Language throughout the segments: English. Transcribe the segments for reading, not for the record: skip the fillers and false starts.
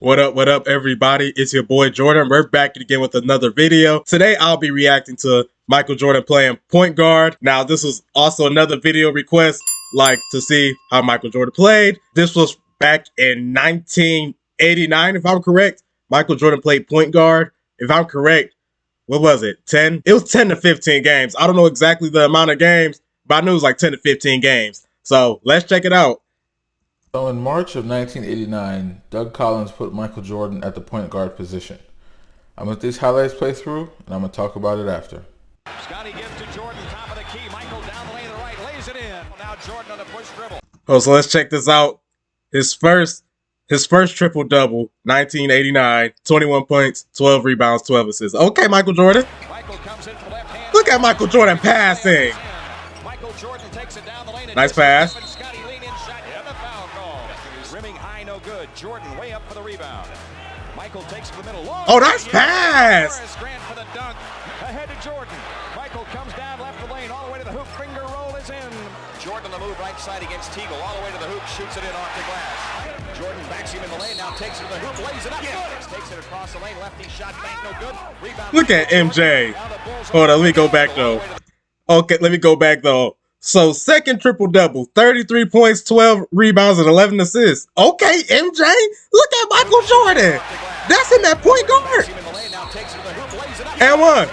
What up, everybody? It's your boy Jordan. We're back again with another video. Today, I'll be reacting to Michael Jordan playing point guard. Now, this was also another video request, like to see how Michael Jordan played. This was back in 1989, if I'm correct. Michael Jordan played point guard. If I'm correct, what was it? 10? It was 10 to 15 games. I don't know exactly the amount of games, but I knew it was like 10 to 15 games. So, let's check it out. So in March of 1989, Doug Collins put Michael Jordan at the point guard position. I'm going to let these highlights play through, and I'm going to talk about it after. Scotty gives to Jordan, top of the key. Michael down the lane to the right, lays it in. Now Jordan on the push dribble. Oh, so let's check this out. His first triple-double, 1989, 21 points, 12 rebounds, 12 assists. Okay, Michael Jordan. Michael comes in for left hand. Look at Michael Jordan passing. Michael Jordan takes it down the lane. Nice pass. Scotty lean in shot and the foul call. Rimming high, no good. Jordan way up for the rebound. Michael takes it to the middle. Long Oh, nice pass. Grant for the dunk. Ahead to Jordan. Michael comes down left the lane all the way to the hoop. Finger roll is in. Jordan on the move right side against Teagle. All the way to the hoop. Shoots it in off the glass. Jordan backs him in the lane. Now takes it to the hoop. Lays it up. Good. Takes it across the lane. Lefty shot back. No good. Rebound. Look at MJ. Hold on. Let me go back, though. Okay, let me go back, though. So, second triple-double, 33 points, 12 rebounds, and 11 assists. Okay, MJ. Look at Michael Jordan. That's in that point guard. And one.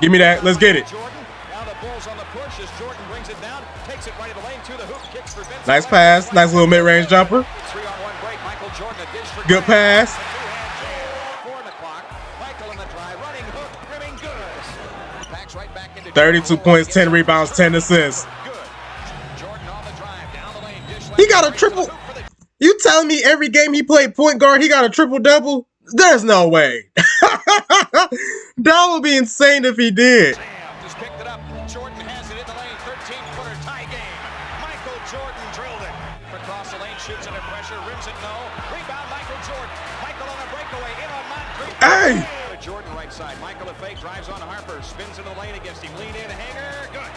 Give me that. Let's get it. Nice pass. Nice little mid-range jumper. Good pass. 32 points, 10 rebounds, 10 assists. He got a triple. You telling me every game he played point guard, he got a triple-double? There's no way. That would be insane if he did. Just picked it up. Jordan has it in the lane. 13-footer tie game. Michael Jordan drilled it. Across the lane, shoots under pressure, rims it no. Rebound, Michael Jordan. Michael on a breakaway, in on Moncrief. Hey! Jordan right side. Michael a fake, drives on Harper, spins into the lane against him. Lean in, hanger, good.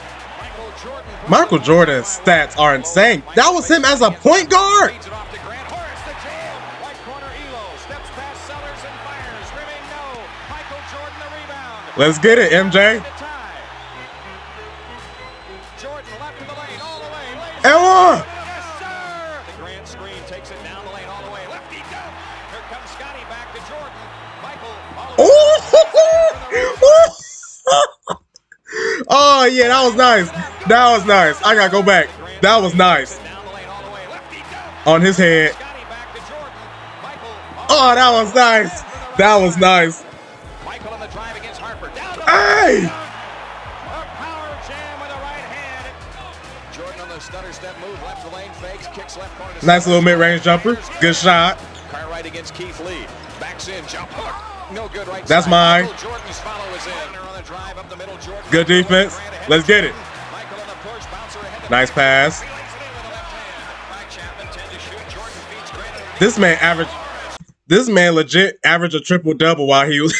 Michael Jordan's stats are insane. That was him as a point guard. Let's get it, MJ. Jordan left in the lane, all the way. And one. Yes, sir. The grand screen takes it down the lane, all the way. Lefty dunk. Here comes Scotty back to Jordan. Michael. Oh, yeah, that was nice. That was nice. I gotta go back. That was nice. On his head. Oh, that was nice. That was nice. Michael on the drive against Harper. Hey! A power jam with the right hand. Jordan on the stutter step move, left the lane, fakes, kicks left corner. Nice little mid-range jumper. Good shot. Cartwright against Keith Lee. Backs in, jump hook. No good right That's side. mine. Jordan's follow is in. On the drive up the middle. Jordan. Good defense. Let's get it. Michael on the push, bouncer ahead. Nice pass. This man legit averaged a triple-double while he was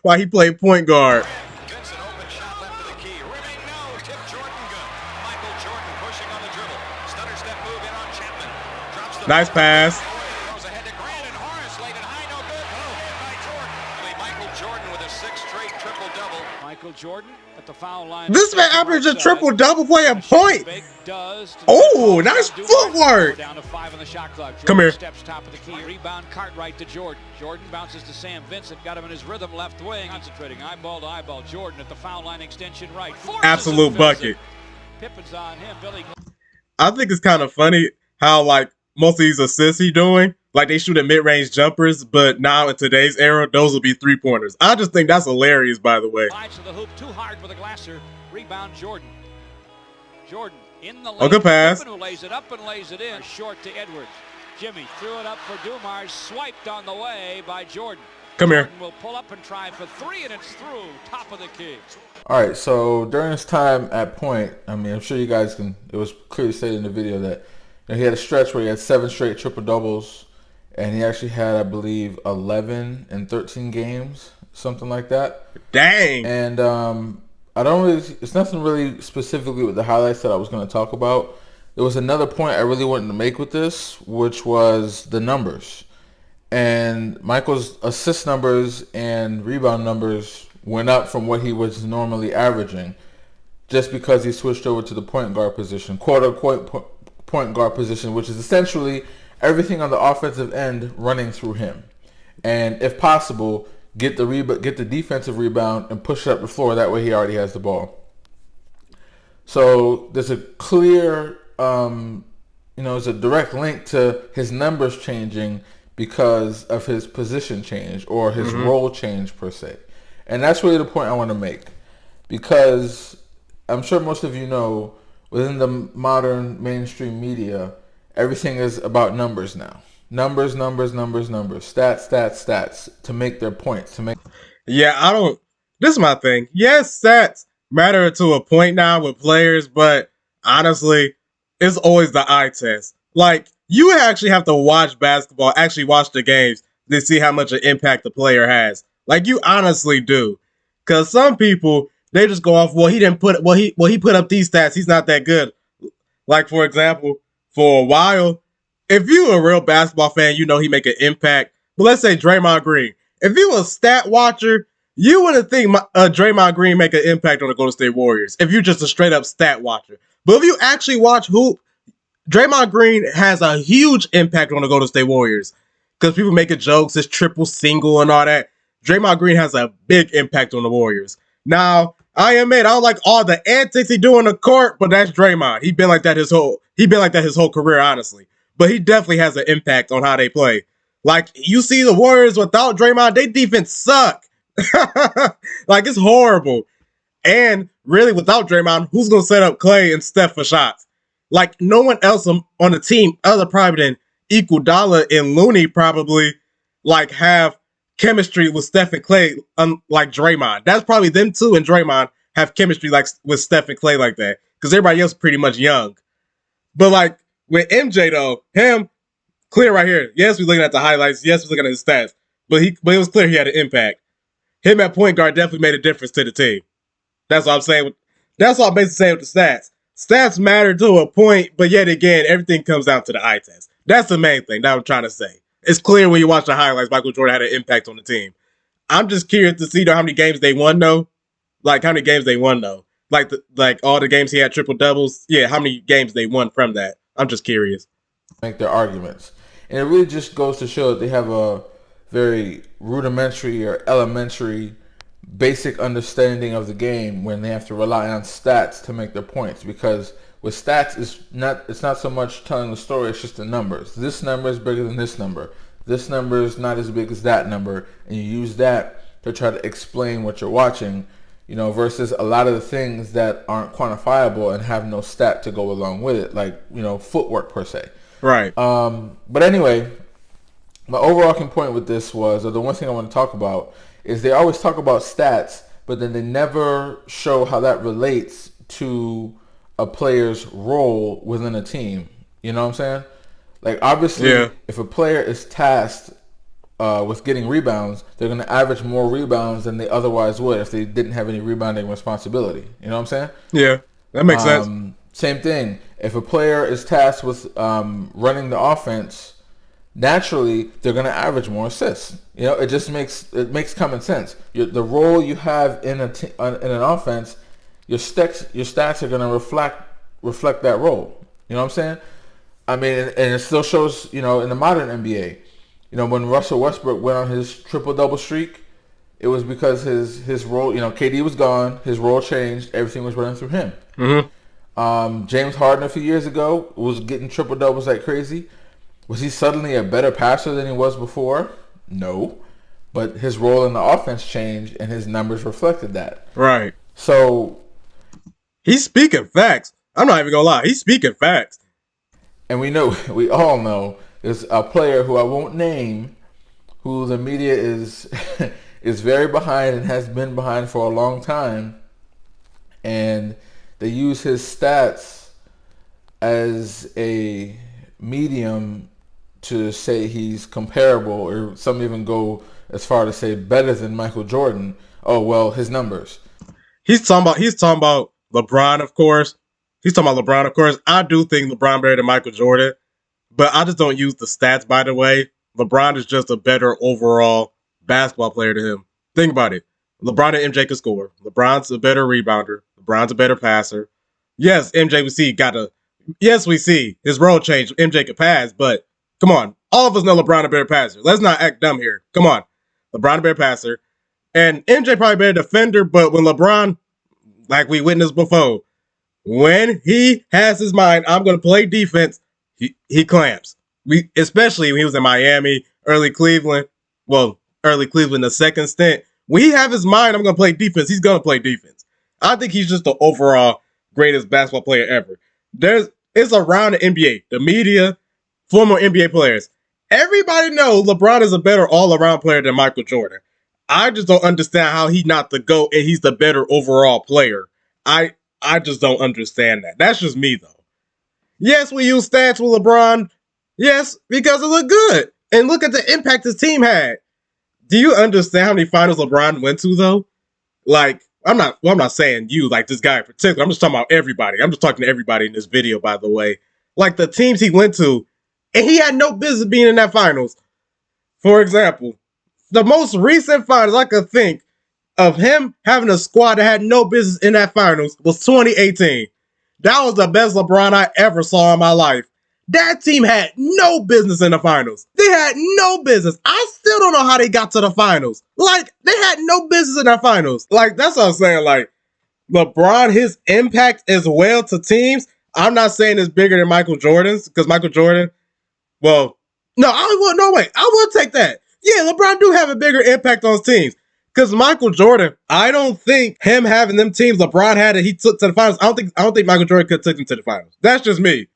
while he played point guard. Vincent open shot left of the key. Rimming no. Tip Jordan good. Michael Jordan pushing on the dribble. Stutter step move in on Chapman. Drops the Nice pass. Goes ahead to Grant and Horace laid it high, no good. By Jordan. Michael Jordan with a 6th straight triple-double. Michael Jordan at the foul line. This man averaged a triple-double playing point. Oh, nice footwork. Down to 5 on the shot clock. Jordan Come here. Steps top of the key. Rebound Cartwright to Jordan. Jordan bounces to Sam Vincent. Got him in his rhythm left wing. Concentrating eyeball to eyeball. Jordan at the foul line extension right. Absolute bucket. Pippen's on him. Billy. I think it's kind of funny how like most of these assists he doing, like they shoot at mid-range jumpers, but now in today's era, those will be three-pointers. I just think that's hilarious, by the way. Slides to the hoop, too hard for the Glasser. Rebound Jordan. Jordan in the lane. Oh, good pass. Who lays it up and lays it in. Short to Edwards. Jimmy threw it up for Dumars. Swiped on the way by Jordan. Come here. Jordan will pull up and try for 3, and it's through. Top of the key. All right, so during his time at point, I mean, I'm sure you guys can, it was clearly stated in the video that he had a stretch where he had 7 straight triple-doubles, and he actually had, I believe, 11 in 13 games, something like that. Dang. And I don't really, it's nothing really specifically with the highlights that I was going to talk about, there was another point I really wanted to make with this, which was the numbers. And Michael's assist numbers and rebound numbers went up from what he was normally averaging just because he switched over to the point guard position, quote-unquote point guard position, which is essentially everything on the offensive end running through him. And if possible, get the defensive rebound and push it up the floor. That way he already has the ball. So there's a clear, there's a direct link to his numbers changing because of his position change or his role change per se. And that's really the point I want to make, because I'm sure most of you know within the modern mainstream media, everything is about numbers now. Numbers, stats to make their points. This is my thing. Yes, stats matter to a point now with players, but honestly, it's always the eye test. Like, you actually have to watch basketball, actually watch the games to see how much an impact the player has. Like, you honestly do. Because some people, they just go off, he put up these stats, he's not that good. Like, for example, for a while, if you a real basketball fan, you know he make an impact. But let's say Draymond Green. If you a stat watcher, you wouldn't think Draymond Green make an impact on the Golden State Warriors if you're just a straight up stat watcher. But if you actually watch hoop, Draymond Green has a huge impact on the Golden State Warriors. Because people making jokes, his triple single and all that. Draymond Green has a big impact on the Warriors. Now, I don't like all the antics he do on the court, but that's Draymond. He been like that his whole career, honestly. But he definitely has an impact on how they play. Like, you see the Warriors without Draymond, they defense suck. Like, it's horrible. And really, without Draymond, who's going to set up Clay and Steph for shots? Like, no one else on the team other probably than Iguodala and Looney probably, like, have chemistry with Steph and Clay like Draymond. That's probably them two and Draymond have chemistry like with Steph and Clay like that. Because everybody else is pretty much young. But, like, with MJ, though, him, clear right here. Yes, we're looking at the highlights. Yes, we're looking at his stats. But it was clear he had an impact. Him at point guard definitely made a difference to the team. That's what I'm saying. That's what I'm basically saying with the stats. Stats matter to a point, but yet again, everything comes down to the eye test. That's the main thing that I'm trying to say. It's clear when you watch the highlights, Michael Jordan had an impact on the team. I'm just curious to see how many games they won, though. Like, how many games they won, though. Like all the games he had triple doubles. Yeah, how many games they won from that. I'm just curious. Make their arguments. And it really just goes to show that they have a very rudimentary or elementary basic understanding of the game when they have to rely on stats to make their points. Because with stats, it's not so much telling the story, it's just the numbers. This number is bigger than this number. This number is not as big as that number. And you use that to try to explain what you're watching, versus a lot of the things that aren't quantifiable and have no stat to go along with it, like, footwork per se. Right. But anyway, my overarching point with this was, or the one thing I want to talk about, is they always talk about stats, but then they never show how that relates to a player's role within a team. You know what I'm saying? Like, obviously, if a player is tasked with getting rebounds, they're going to average more rebounds than they otherwise would if they didn't have any rebounding responsibility. You know what I'm saying? Yeah, that makes sense. Same thing. If a player is tasked with running the offense, naturally they're going to average more assists. It just makes common sense. The role you have in an offense, your stats are going to reflect that role. You know what I'm saying? I mean, and it still shows, in the modern NBA. When Russell Westbrook went on his triple-double streak, it was because his role, KD was gone, his role changed, everything was running through him. Mm-hmm. James Harden a few years ago was getting triple-doubles like crazy. Was he suddenly a better passer than he was before? No. But his role in the offense changed, and his numbers reflected that. Right. So he's speaking facts. I'm not even going to lie. He's speaking facts. And we all know, there's a player who I won't name, who the media is very behind and has been behind for a long time. And they use his stats as a medium to say he's comparable, or some even go as far to say better than Michael Jordan. Oh, well, his numbers. He's talking about LeBron, of course. He's talking about LeBron, of course. I do think LeBron better than Michael Jordan, but I just don't use the stats, by the way. LeBron is just a better overall basketball player than him. Think about it. LeBron and MJ can score. LeBron's a better rebounder. LeBron's a better passer. Yes, MJ we see his role change. MJ could pass, but come on. All of us know LeBron a better passer. Let's not act dumb here. Come on. LeBron a better passer. And MJ probably a better defender, but when LeBron, like we witnessed before, when he has his mind, I'm going to play defense, he clamps. Especially when he was in Miami, early Cleveland, the second stint. When he have his mind, I'm going to play defense, he's going to play defense. I think he's just the overall greatest basketball player ever. It's around the NBA, the media, former NBA players. Everybody knows LeBron is a better all-around player than Michael Jordan. I just don't understand how he's not the GOAT and he's the better overall player. I just don't understand that. That's just me, though. Yes, we use stats with LeBron. Yes, because it looked good. And look at the impact his team had. Do you understand how many finals LeBron went to, though? Like, I'm not saying you, like this guy in particular. I'm just talking about everybody. I'm just talking to everybody in this video, by the way. Like, the teams he went to, and he had no business being in that finals. For example, the most recent finals I could think of him having a squad that had no business in that finals was 2018. That was the best LeBron I ever saw in my life. That team had no business in the finals. They had no business. I still don't know how they got to the finals. Like, they had no business in the finals. Like, that's what I'm saying. Like, LeBron, his impact as well to teams, I'm not saying it's bigger than Michael Jordan's, because Michael Jordan, well, no, I will take that. Yeah, LeBron do have a bigger impact on his teams. Because Michael Jordan, I don't think him having them teams LeBron had that he took to the finals, I don't think Michael Jordan could take them to the finals. That's just me.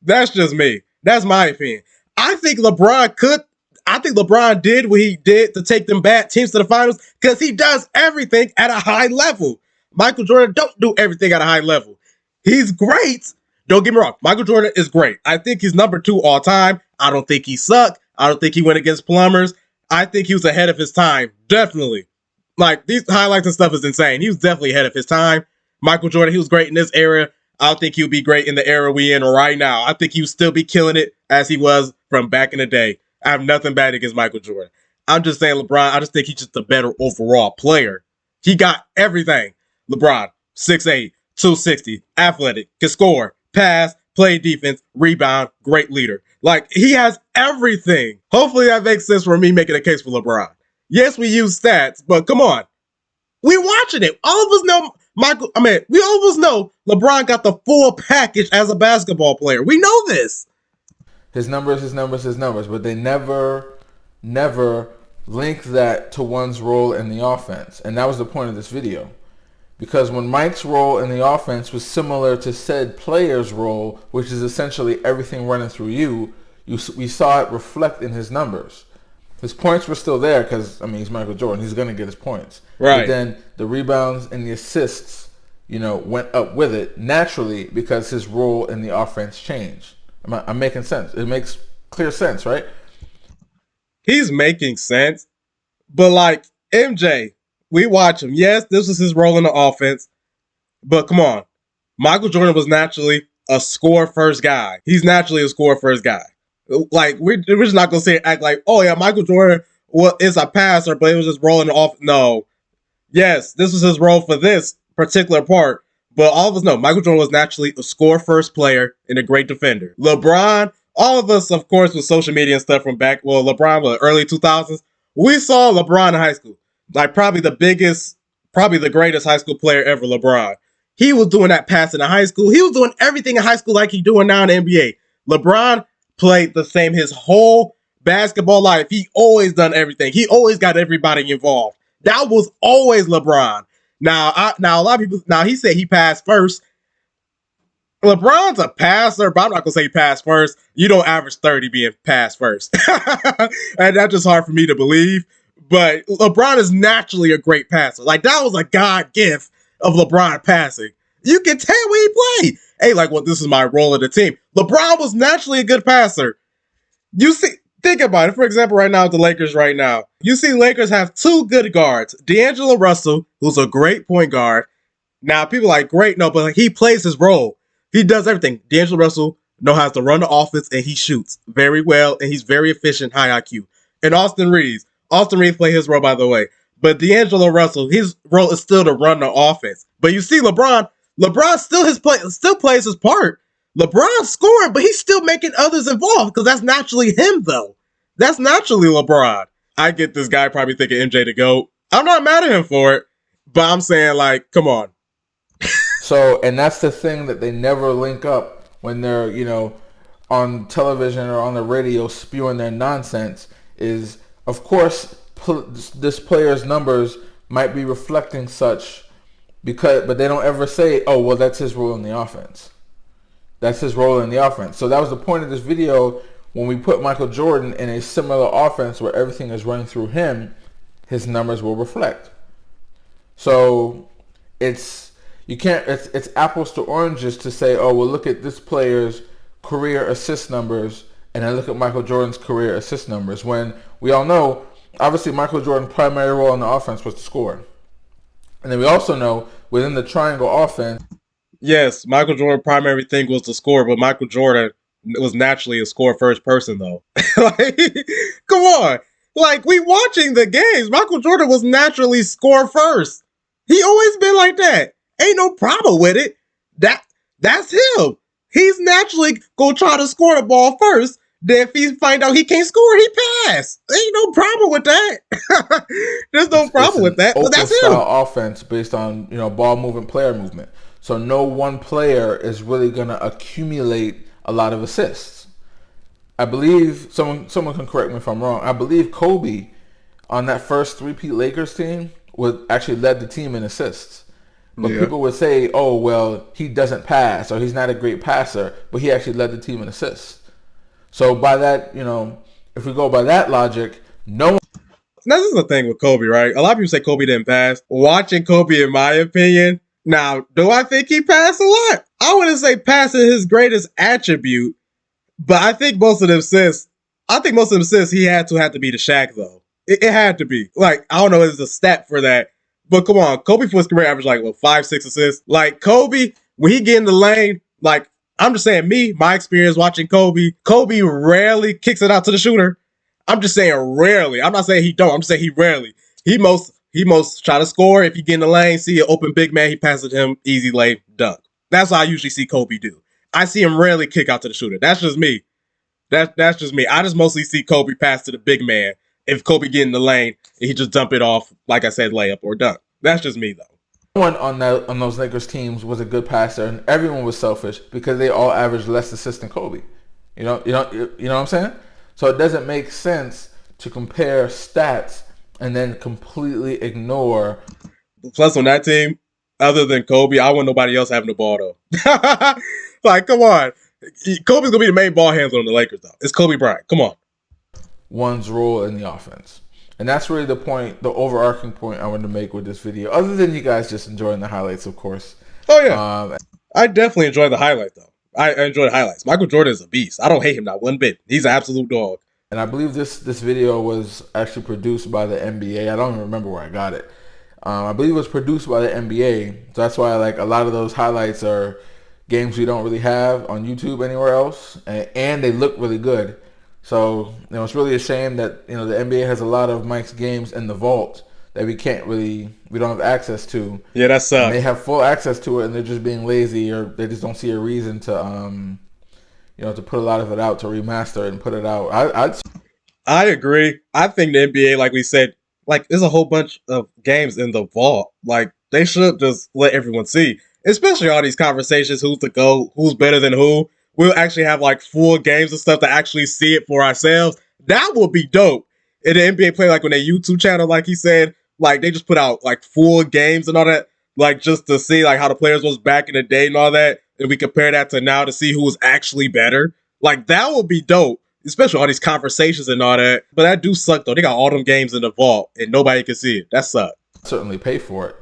That's my opinion. I think LeBron did what he did to take them bad teams to the finals because he does everything at a high level. Michael Jordan don't do everything at a high level. He's great. Don't get me wrong. Michael Jordan is great. I think he's number 2 all time. I don't think he sucked. I don't think he went against plumbers. I think he was ahead of his time. Definitely. Like, these highlights and stuff is insane. He was definitely ahead of his time. Michael Jordan, he was great in this era. I don't think he'll be great in the era we in right now. I think he'll still be killing it as he was from back in the day. I have nothing bad against Michael Jordan. I'm just saying LeBron, I just think he's just a better overall player. He got everything. LeBron, 6'8", 260, athletic, can score, pass, play defense, rebound, great leader. Like, he has everything. Hopefully that makes sense for me making a case for LeBron. Yes, we use stats, but come on. We watching it. All of us know we all of us know LeBron got the full package as a basketball player. We know this. His numbers, but they never link that to one's role in the offense. And that was the point of this video. Because when Mike's role in the offense was similar to said player's role, which is essentially everything running through we saw it reflect in his numbers. His points were still there because, he's Michael Jordan. He's going to get his points. Right. But then the rebounds and the assists, went up with it naturally because his role in the offense changed. I'm making sense. It makes clear sense, right? He's making sense. But, like, MJ, we watch him. Yes, this was his role in the offense. But, come on. Michael Jordan was naturally a score-first guy. He's naturally a score-first guy. Like, we're just not going to act like, oh, yeah, Michael Jordan is a passer, but it was just rolling off. No. Yes, this was his role for this particular part. But all of us know Michael Jordan was naturally a score-first player and a great defender. LeBron, all of us, of course, with social media and stuff from LeBron was early 2000s. We saw LeBron in high school. Like, probably the greatest high school player ever, LeBron. He was doing that passing in high school. He was doing everything in high school like he's doing now in the NBA. LeBron played the same his whole basketball life. He always done everything. He always got everybody involved. That was always LeBron. Now a lot of people, he said he passed first. LeBron's a passer, but I'm not going to say he passed first. You don't average 30 being passed first. And that's just hard for me to believe. But LeBron is naturally a great passer. Like, that was a God gift of LeBron passing. You can tell when he played. Hey, this is my role in the team. LeBron was naturally a good passer. You see, think about it. For example, right now, the Lakers right now. You see Lakers have 2 good guards. D'Angelo Russell, who's a great point guard. Now, people are like, great, no, but he plays his role. He does everything. D'Angelo Russell knows how to run the offense, and he shoots very well, and he's very efficient, high IQ. And Austin Reeves played his role, by the way. But D'Angelo Russell, his role is still to run the offense. But you see LeBron still plays his part. LeBron scoring, but he's still making others involved because that's naturally him, though. That's naturally LeBron. I get this guy probably thinking MJ to go. I'm not mad at him for it, but I'm saying, like, come on. So, and that's the thing that they never link up when they're, on television or on the radio spewing their nonsense is, of course, this player's numbers might be reflecting such, but they don't ever say, oh, well, that's his role in the offense. That's his role in the offense. So that was the point of this video. When we put Michael Jordan in a similar offense where everything is running through him, his numbers will reflect. So it's apples to oranges to say, oh, well, look at this player's career assist numbers and then look at Michael Jordan's career assist numbers, when we all know, obviously, Michael Jordan's primary role in the offense was to score. And then we also know within the triangle offense, yes, Michael Jordan's primary thing was to score, but Michael Jordan was naturally a score first person, though. Like, come on. Like, we watching the games. Michael Jordan was naturally score first. He always been like that. Ain't no problem with it. That's him. He's naturally gonna try to score the ball first. Then if he find out he can't score, he pass. Ain't no problem with that. There's no problem with that. But that's him. Offense based on ball movement, player movement. So no one player is really gonna accumulate a lot of assists. I believe someone can correct me if I'm wrong. I believe Kobe on that first three-peat Lakers team actually led the team in assists. But people would say, oh, well, he doesn't pass or he's not a great passer, but he actually led the team in assists. So by that, if we go by that logic, no one... This is the thing with Kobe, right? A lot of people say Kobe didn't pass. Watching Kobe, in my opinion, now, do I think he passed a lot? I wouldn't say passing his greatest attribute, but I think most of them assists he had to be the Shaq, though. It had to be. Like, I don't know if there's a stat for that, but come on, Kobe for his career averaged 5-6 assists. Like, Kobe, when he get in the lane, like, I'm just saying, my experience watching Kobe rarely kicks it out to the shooter. I'm just saying rarely. I'm not saying he don't. I'm just saying he rarely. He most try to score. If you get in the lane, see an open big man, he passes him, easy lane, dunk. That's what I usually see Kobe do. I see him rarely kick out to the shooter. That's just me. That's just me. I just mostly see Kobe pass to the big man. If Kobe get in the lane, he just dump it off, like I said, layup or dunk. That's just me, though. No one on those Lakers teams was a good passer, and everyone was selfish because they all averaged less assists than Kobe. You know what I'm saying? So it doesn't make sense to compare stats and then completely ignore. Plus, on that team, other than Kobe, I want nobody else having the ball, though. Like, come on. Kobe's going to be the main ball handler on the Lakers, though. It's Kobe Bryant. Come on. One's role in the offense. And that's really the point, the overarching point I wanted to make with this video. Other than you guys just enjoying the highlights, of course. Oh, yeah. I definitely enjoy the highlight, though. I enjoy the highlights. Michael Jordan is a beast. I don't hate him not one bit. He's an absolute dog. And I believe this video was actually produced by the NBA. I don't even remember where I got it. I believe it was produced by the NBA. So that's why a lot of those highlights are games we don't really have on YouTube anywhere else. And they look really good. So, it's really a shame that, the NBA has a lot of Mike's games in the vault that we don't have access to. Yeah, that sucks. And they have full access to it and they're just being lazy, or they just don't see a reason to, to put a lot of it out, to remaster it and put it out. I agree. I think the NBA, like we said, there's a whole bunch of games in the vault. They should just let everyone see, especially all these conversations, who's the GOAT, who's better than who. We'll actually have full games and stuff to actually see it for ourselves. That would be dope. And the NBA play when their YouTube channel, like he said, they just put out full games and all that, just to see how the players was back in the day and all that. And we compare that to now to see who was actually better. That would be dope, especially all these conversations and all that. But that do suck though. They got all them games in the vault and nobody can see it. That sucks. Certainly pay for it.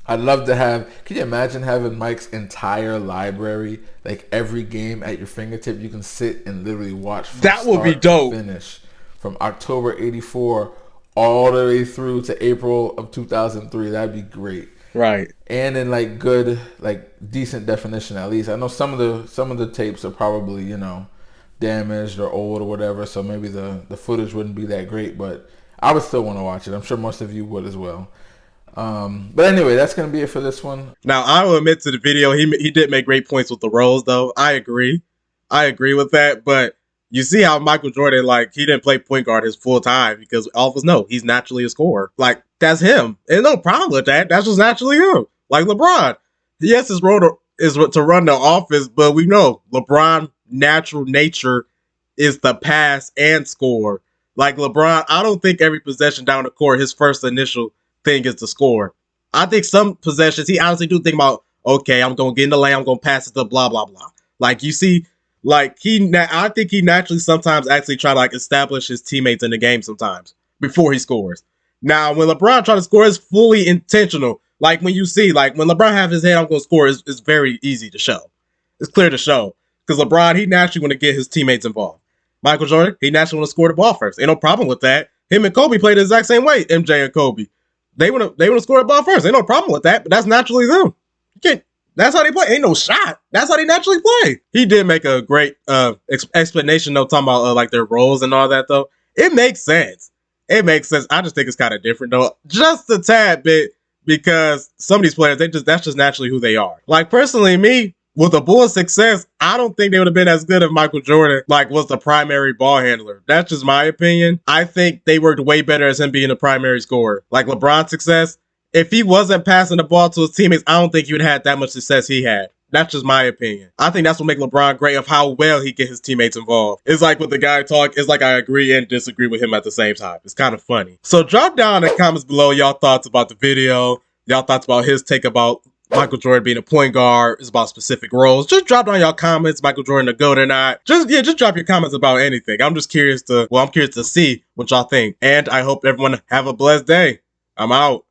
I'd love to have, can you imagine having Mike's entire library, every game at your fingertip, you can sit and literally watch from that would be dope. Finish from October 84 all the way through to April of 2003. That'd be great. Right. and in like good, like decent definition at least. I know some of the tapes are probably, you know, damaged or old or whatever, so maybe the footage wouldn't be that great, but I would still want to watch it. I'm sure most of you would as well. But anyway, that's gonna be it for this one. Now, I will admit to the video, he did make great points with the roles, though. I agree with that. But you see how Michael Jordan, like, he didn't play point guard his full time because all of us know he's naturally a scorer. Like, that's him. There's no problem with that. That's just naturally him. Like LeBron, yes, his role is to run the offense, but we know LeBron natural nature is to pass and score. Like LeBron, I don't think every possession down the court, his first initial thing is to score. I think some possessions, he honestly do think about, okay, I'm going to get in the lane, I'm going to pass it to blah, blah, blah. Like, you see, like, I think he naturally sometimes actually try to, like, establish his teammates in the game sometimes before he scores. Now, when LeBron try to score, it's fully intentional. Like, when you see, like, when LeBron have his head, I'm going to score, it's very easy to show. It's clear to show. Because LeBron, he naturally want to get his teammates involved. Michael Jordan, he naturally want to score the ball first. Ain't no problem with that. Him and Kobe played the exact same way, MJ and Kobe. They want to score the ball first. Ain't no problem with that, but that's naturally them. You can't. That's how they play. Ain't no shot. That's how they naturally play. He did make a great explanation, though, talking about like their roles and all that, though. It makes sense. It makes sense. I just think it's kind of different, though, just a tad bit, because some of these players, that's just naturally who they are. Like, personally, me, with the Bulls' success, I don't think they would have been as good if Michael Jordan was the primary ball handler. That's just my opinion. I think they worked way better as him being the primary scorer. Like LeBron's success, if he wasn't passing the ball to his teammates, I don't think he would have had that much success he had. That's just my opinion. I think that's what makes LeBron great, of how well he gets his teammates involved. It's like with the guy talk, it's like I agree and disagree with him at the same time. It's kind of funny. So drop down in the comments below y'all thoughts about the video, y'all thoughts about his take about Michael Jordan being a point guard, is about specific roles. Just drop down your comments, Michael Jordan a GOAT or not. Just drop your comments about anything. I'm curious to see what y'all think. And I hope everyone have a blessed day. I'm out.